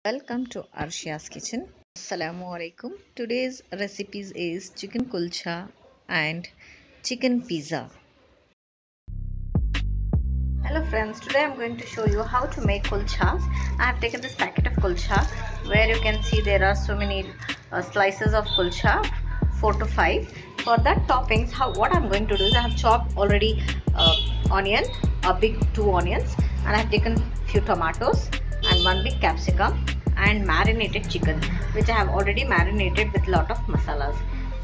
Welcome to Arshia's kitchen. Assalamu alaikum. Today's recipes is chicken kulcha and chicken pizza. Hello friends, today I'm going to show you how to make kulchas. I have taken this packet of kulcha where you can see there are so many slices of kulcha, 4 to 5. For that toppings, what I'm going to do is I have chopped already onion, a big 2 onions, and I have taken few tomatoes and 1 big capsicum and marinated chicken, which I have already marinated with lot of masalas.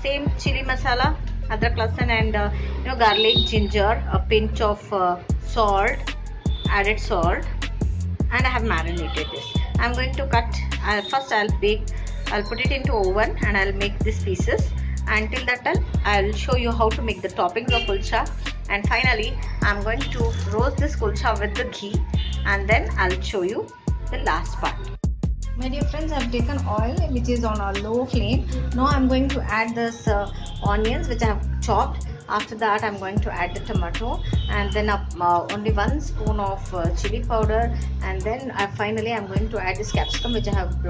Same chili masala, adrak, lasan, and garlic, ginger, a pinch of salt, added salt, and I have marinated this. I'm going to cut. First, I'll put it into oven and I'll make these pieces. Until that time, I'll show you how to make the toppings of kulcha. And finally, I'm going to roast this kulcha with the ghee, and then I'll show you the last part. My dear friends, I have taken oil which is on a low flame. Now I am going to add this onions which I have chopped. After that, I am going to add the tomato, and then only 1 spoon of chili powder, and then finally I am going to add this capsicum which I have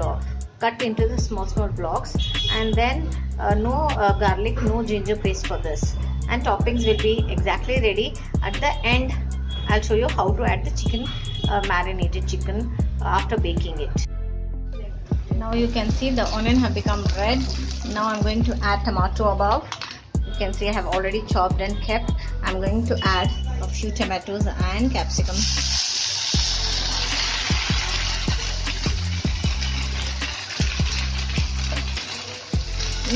cut into the small blocks, and then no garlic, no ginger paste for this, and toppings will be exactly ready. At the end, I'll show you how to add the chicken, marinated chicken after baking it. Now you can see the onion have become red. Now I'm going to add tomato above. You can see I have already chopped and kept. I'm going to add a few tomatoes and capsicum.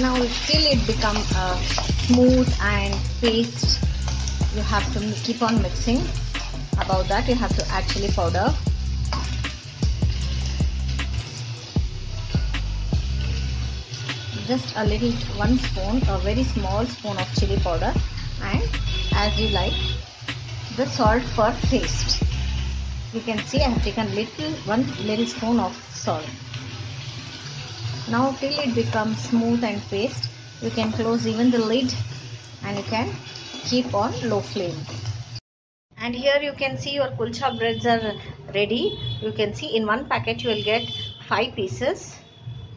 Now till it become smooth and paste, you have to keep on mixing. About that, you have to add chili powder. Just a little, 1 spoon, a very small spoon of chili powder, and as you like, the salt for taste. You can see I have taken 1 little spoon of salt. Now till it becomes smooth and paste, you can close even the lid and you can keep on low flame. And here you can see your kulcha breads are ready. You can see in 1 packet you will get 5 pieces.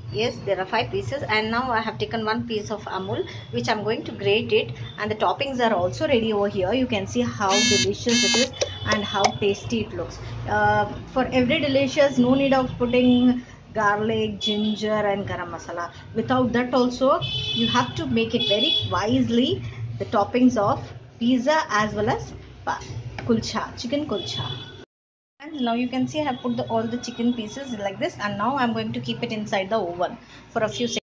Yes, there are 5 pieces, and now I have taken 1 piece of Amul which I'm going to grate it, and the toppings are also ready over here. You can see how delicious it is and how tasty it looks. For every delicious, no need of putting garlic, ginger and garam masala. Without that also, you have to make it very wisely, the toppings of pizza as well as kulcha, chicken kulcha. And now you can see I have put all the chicken pieces like this, and now I'm going to keep it inside the oven for a few seconds.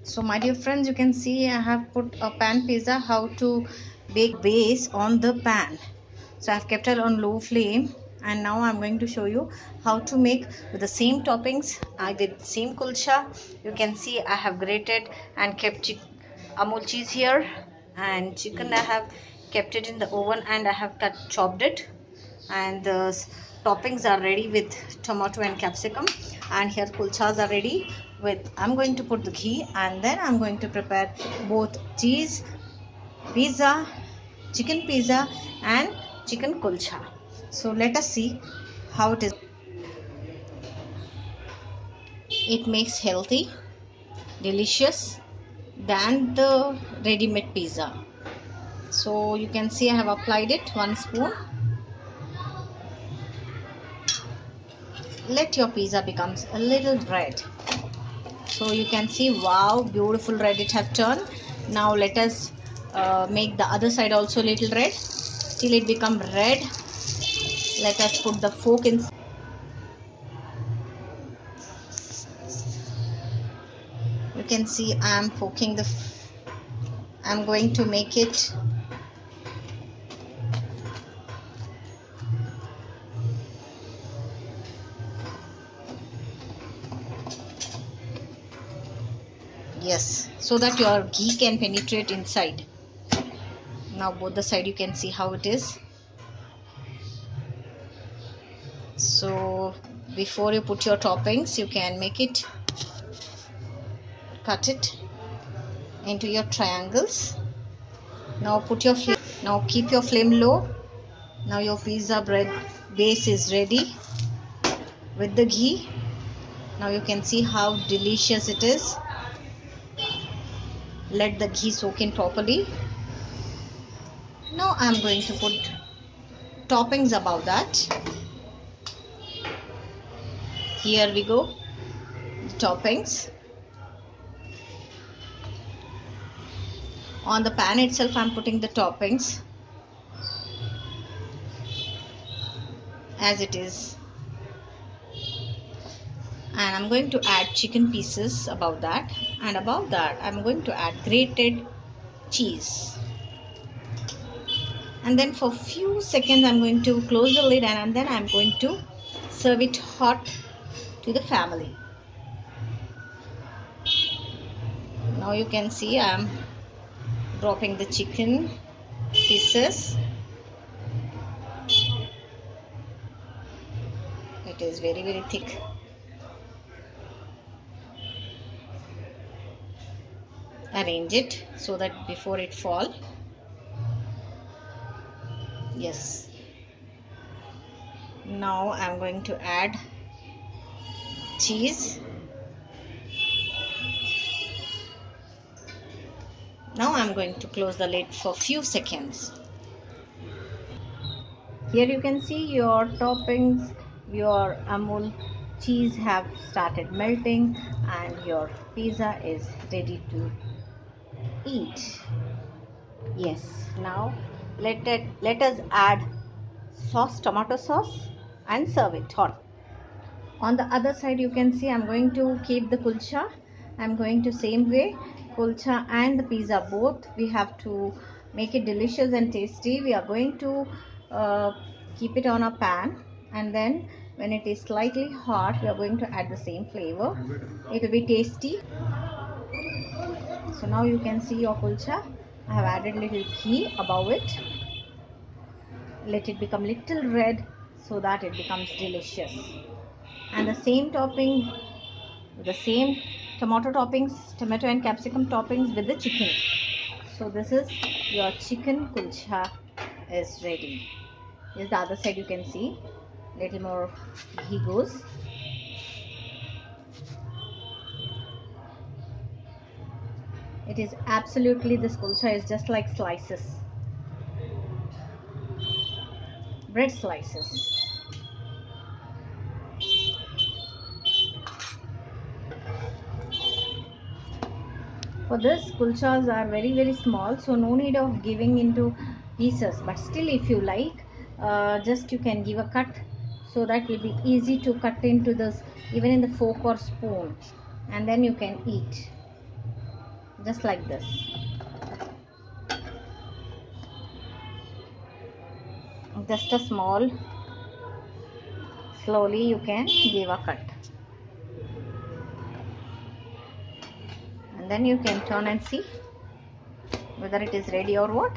So my dear friends, you can see I have put a pan pizza, how to bake base on the pan. So I have kept it on low flame, and now I'm going to show you how to make with the same toppings with same kulcha. You can see I have grated and kept Amul cheese here, and chicken I have kept it in the oven and I have chopped it, and the toppings are ready with tomato and capsicum, and here kulchas are ready with, I'm going to put the ghee, and then I'm going to prepare both cheese pizza, chicken pizza and chicken kulcha. So let us see how it is. It makes healthy, delicious than the ready-made pizza. So you can see I have applied it 1 spoon. Let your pizza becomes a little red. So you can see, wow, beautiful red it have turned. Now let us make the other side also little red till it become red. Let us put the fork in. You can see I am forking I'm going to make it yes, so that your ghee can penetrate inside. Now both the side you can see how it is. So before you put your toppings, you can make it, cut it into your triangles. Now keep your flame low. Now your pizza bread base is ready with the ghee. Now you can see how delicious it is. Let the ghee soak in properly. Now I am going to put toppings above that. Here we go, the toppings. On the pan itself I am putting the toppings as it is. And I'm going to add chicken pieces above that, and above that I'm going to add grated cheese. And then for few seconds I'm going to close the lid, and then I'm going to serve it hot to the family. Now you can see I'm dropping the chicken pieces. It is very thick. Arrange it so that before it fall. Yes. Now I'm going to add cheese. Now I'm going to close the lid for few seconds. Here you can see your toppings, your Amul cheese have started melting, and your pizza is ready to eat. Yes, now let us add tomato sauce, and serve it hot. On the other side you can see I'm going to keep the kulcha. I'm going to same way, kulcha and the pizza both we have to make it delicious and tasty. We are going to keep it on a pan, and then when it is slightly hot we are going to add the same flavor. It will be tasty. So now you can see your kulcha. I have added little ghee above it. Let it become little red so that it becomes delicious. And the same topping, the same tomato toppings, tomato and capsicum toppings with the chicken. So this is your chicken kulcha is ready. This is the other side. You can see little more ghee goes. It is absolutely, this kulcha is just like slices, bread slices. For this, kulchas are very small, so no need of giving into pieces. But still, if you like, just you can give a cut, so that will be easy to cut into this, even in the fork or spoon, and then you can eat just like this. Just a small, slowly you can give a cut, and then you can turn and see whether it is ready or what.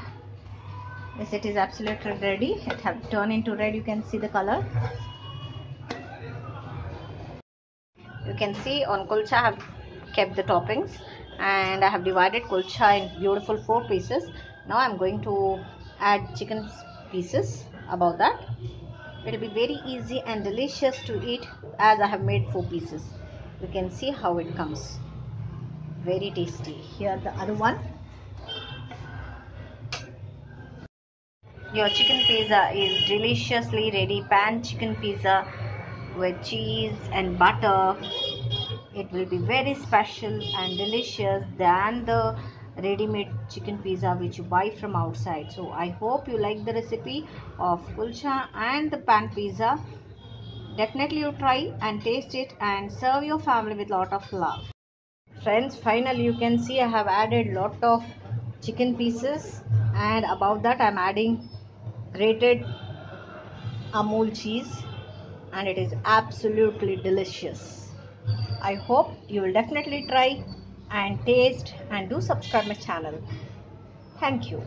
Yes, it is absolutely ready. It have turned into red. You can see the color. You can see on kulcha I have kept the toppings, and I have divided kulcha in beautiful 4 pieces. Now I am going to add chicken pieces above that. It will be very easy and delicious to eat, as I have made 4 pieces. You can see how it comes. Very tasty. Here the other one. Your chicken pizza is deliciously ready. Pan chicken pizza with cheese and butter. It will be very special and delicious than the ready-made chicken pizza which you buy from outside. So I hope you like the recipe of kulcha and the pan pizza. Definitely you try and taste it and serve your family with lot of love. Friends, finally you can see I have added lot of chicken pieces, and above that I am adding grated Amul cheese, and it is absolutely delicious. I hope you will definitely try and taste, and do subscribe my channel. Thank you.